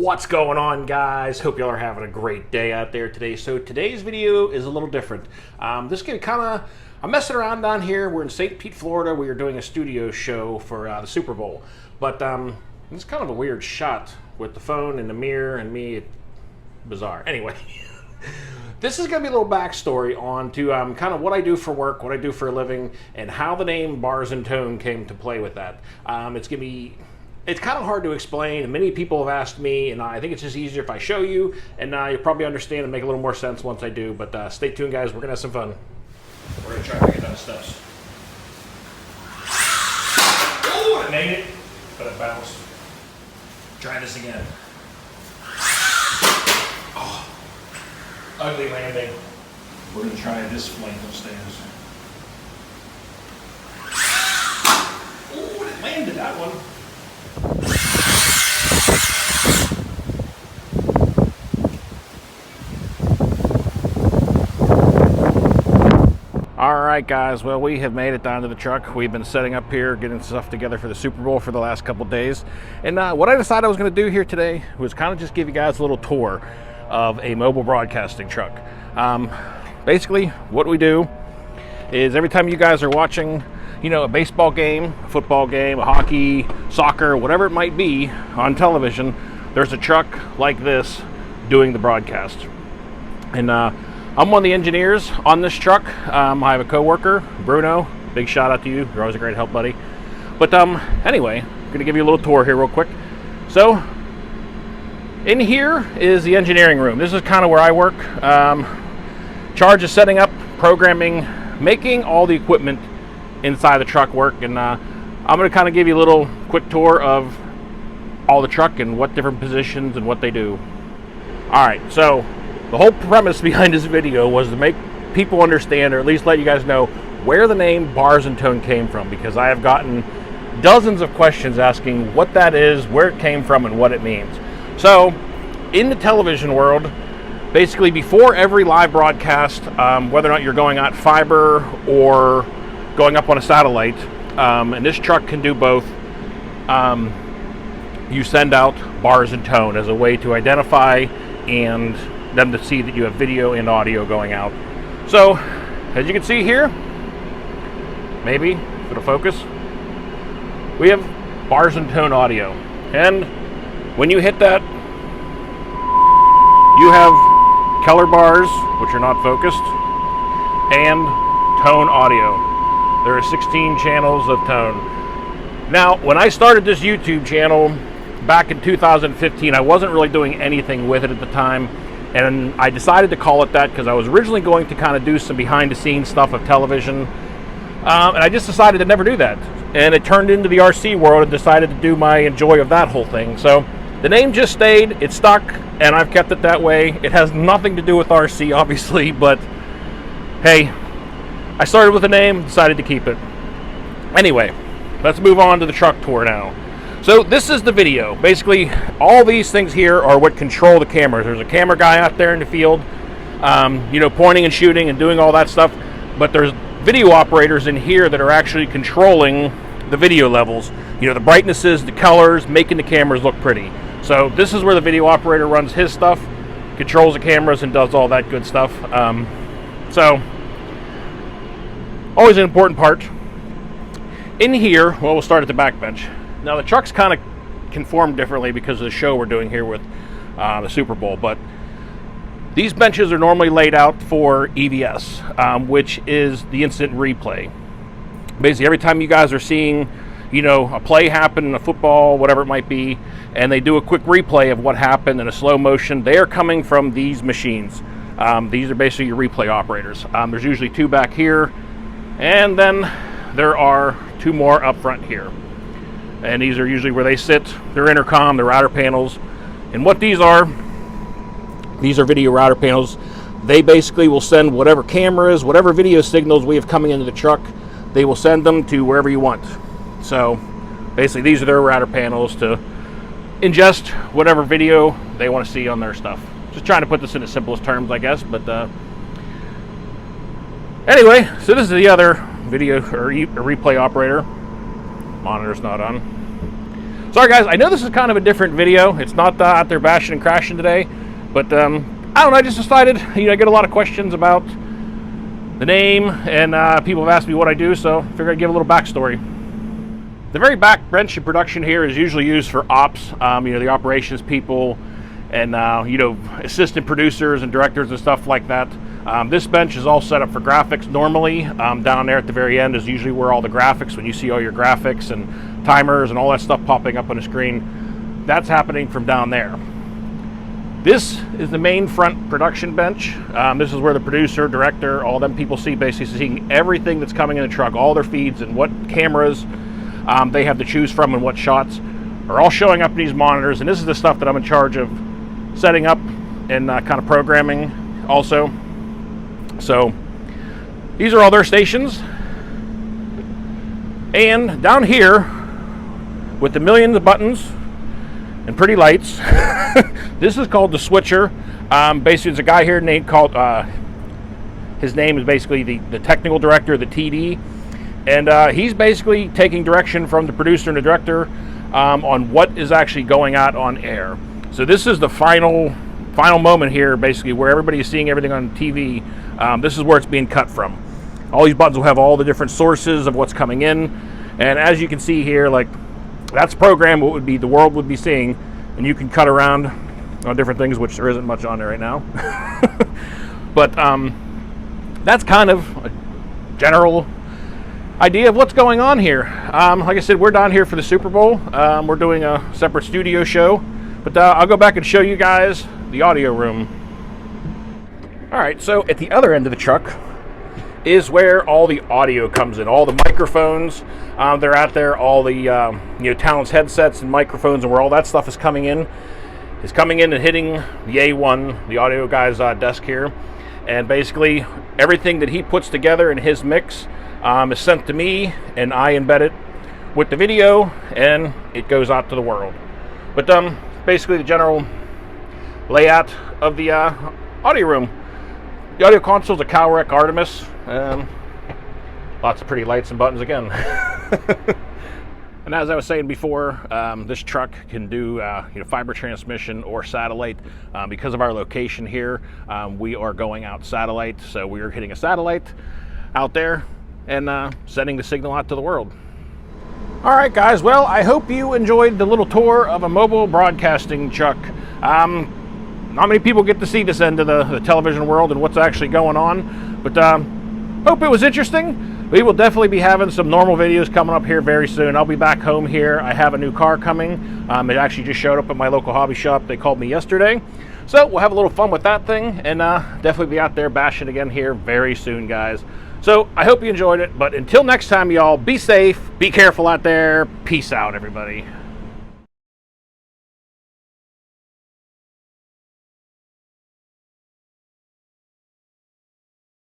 What's going on, guys? Hope y'all are having a great day out there today. So today's video is a little different. This is I'm messing around down here. We're in St. Pete, Florida. We are doing a studio show for the Super Bowl. But it's kind of a weird shot with the phone and the mirror and me. Bizarre. Anyway, this is going to be a little backstory on to kind of what I do for work, what I do for a living, and how the name Bars&tone came to play with that. It's kind of hard to explain, and many people have asked me, and I think it's just easier if I show you, and you'll probably understand and make a little more sense once I do, but stay tuned, guys. We're going to have some fun. We're going to try to get down the steps. Oh, I made it, but it bounced. Try this again. Oh, ugly landing. We're going to try this flight of stairs. Oh, it landed that one. Alright guys, well, we have made it down to the truck. We've been setting up here, getting stuff together for the Super Bowl for the last couple days. And what I decided I was going to do here today was kind of just give you guys a little tour of a mobile broadcasting truck. Basically, what we do is every time you guys are watching, you know, a baseball game, a football game, a hockey, soccer, whatever it might be on television, there's a truck like this doing the broadcast. And I'm one of the engineers on this truck. I have a co-worker, Bruno. Big shout out to you. You're always a great help, buddy. But anyway, I'm going to give you a little tour here real quick. So, in here is the engineering room. This is kind of where I work. Charge of setting up, programming, making all the equipment inside the truck work. And I'm going to kind of give you a little quick tour of all the truck and what different positions and what they do. Alright, so the whole premise behind this video was to make people understand, or at least let you guys know, where the name Bars&tone came from, because I have gotten dozens of questions asking what that is, where it came from, and what it means. So, in the television world, basically before every live broadcast, whether or not you're going out fiber or going up on a satellite, and this truck can do both, you send out Bars&tone as a way to identify and them to see that you have video and audio going out. So, as you can see here, maybe, if it'll focus, we have Bars&tone audio. And when you hit that, you have color bars, which are not focused, and tone audio. There are 16 channels of tone. Now, when I started this YouTube channel back in 2015, I wasn't really doing anything with it at the time. And I decided to call it that because I was originally going to kind of do some behind-the-scenes stuff of television. And I just decided to never do that. And it turned into the RC world and decided to do my enjoy of that whole thing. So the name just stayed, it stuck, and I've kept it that way. It has nothing to do with RC, obviously, but hey, I started with a name, decided to keep it. Anyway, let's move on to the truck tour now. So this is the video. Basically, all these things here are what control the cameras. There's a camera guy out there in the field, you know, pointing and shooting and doing all that stuff. But there's video operators in here that are actually controlling the video levels. You know, the brightnesses, the colors, making the cameras look pretty. So this is where the video operator runs his stuff, controls the cameras, and does all that good stuff. So, always an important part. In here, well, we'll start at the back bench. Now the truck's kind of conformed differently because of the show we're doing here with the Super Bowl, but these benches are normally laid out for EVS, which is the instant replay. Basically, every time you guys are seeing, you know, a play happen in a football, whatever it might be, and they do a quick replay of what happened in a slow motion, they are coming from these machines. These are basically your replay operators. There's usually two back here, and then there are two more up front here. And these are usually where they sit. They're intercom, they're router panels. And what these are video router panels. They basically will send whatever cameras, whatever video signals we have coming into the truck, they will send them to wherever you want. So basically these are their router panels to ingest whatever video they want to see on their stuff. Just trying to put this in the simplest terms, I guess. But anyway, so this is the other video or replay operator. Monitor's not on. Sorry guys, I know this is kind of a different video. It's not out there bashing and crashing today, but I don't know, I just decided, I get a lot of questions about the name, and people have asked me what I do, so I figured I'd give a little backstory. The very back bench in production here is usually used for ops, the operations people, and assistant producers and directors and stuff like that. This bench is all set up for graphics normally. Down there at the very end is usually where all the graphics, when you see all your graphics and timers and all that stuff popping up on the screen, that's happening from down there. This is the main front production bench. This is where the producer, director, all them people basically seeing everything that's coming in the truck, all their feeds and what cameras they have to choose from and what shots are all showing up in these monitors. And this is the stuff that I'm in charge of setting up and kind of programming also. So these are all their stations. And down here with the millions of buttons and pretty lights, this is called the switcher. Basically, there's a guy here named his name is basically the technical director, the TD. And he's basically taking direction from the producer and the director on what is actually going out on air. So this is the final moment here, basically, where everybody is seeing everything on TV. This is where it's being cut from. All these buttons will have all the different sources of what's coming in. And as you can see here, like, that's programmed what would be the world would be seeing. And you can cut around on different things, which there isn't much on there right now. But that's kind of a general idea of what's going on here. Like I said, we're down here for the Super Bowl. We're doing a separate studio show, but I'll go back and show you guys the audio room. All right, so at the other end of the truck is where all the audio comes in, all the microphones. They're out there, all the talent's headsets and microphones, and where all that stuff is coming in and hitting the A1, the audio guy's desk here. And basically everything that he puts together in his mix is sent to me, and I embed it with the video, and it goes out to the world. But basically the general layout of the audio room. The audio console is a Calrec Artemis. Lots of pretty lights and buttons again. And as I was saying before, this truck can do fiber transmission or satellite. Because of our location here, we are going out satellite, so we are hitting a satellite out there and sending the signal out to the world. All right, guys. Well, I hope you enjoyed the little tour of a mobile broadcasting truck. Not many people get to see this end of the television world and what's actually going on, but hope it was interesting. We will definitely be having some normal videos coming up here very soon. I'll be back home here. I have a new car coming. It actually just showed up at my local hobby shop. They called me yesterday. So we'll have a little fun with that thing, and definitely be out there bashing again here very soon, guys. So I hope you enjoyed it, but until next time, y'all, be safe, be careful out there. Peace out, everybody.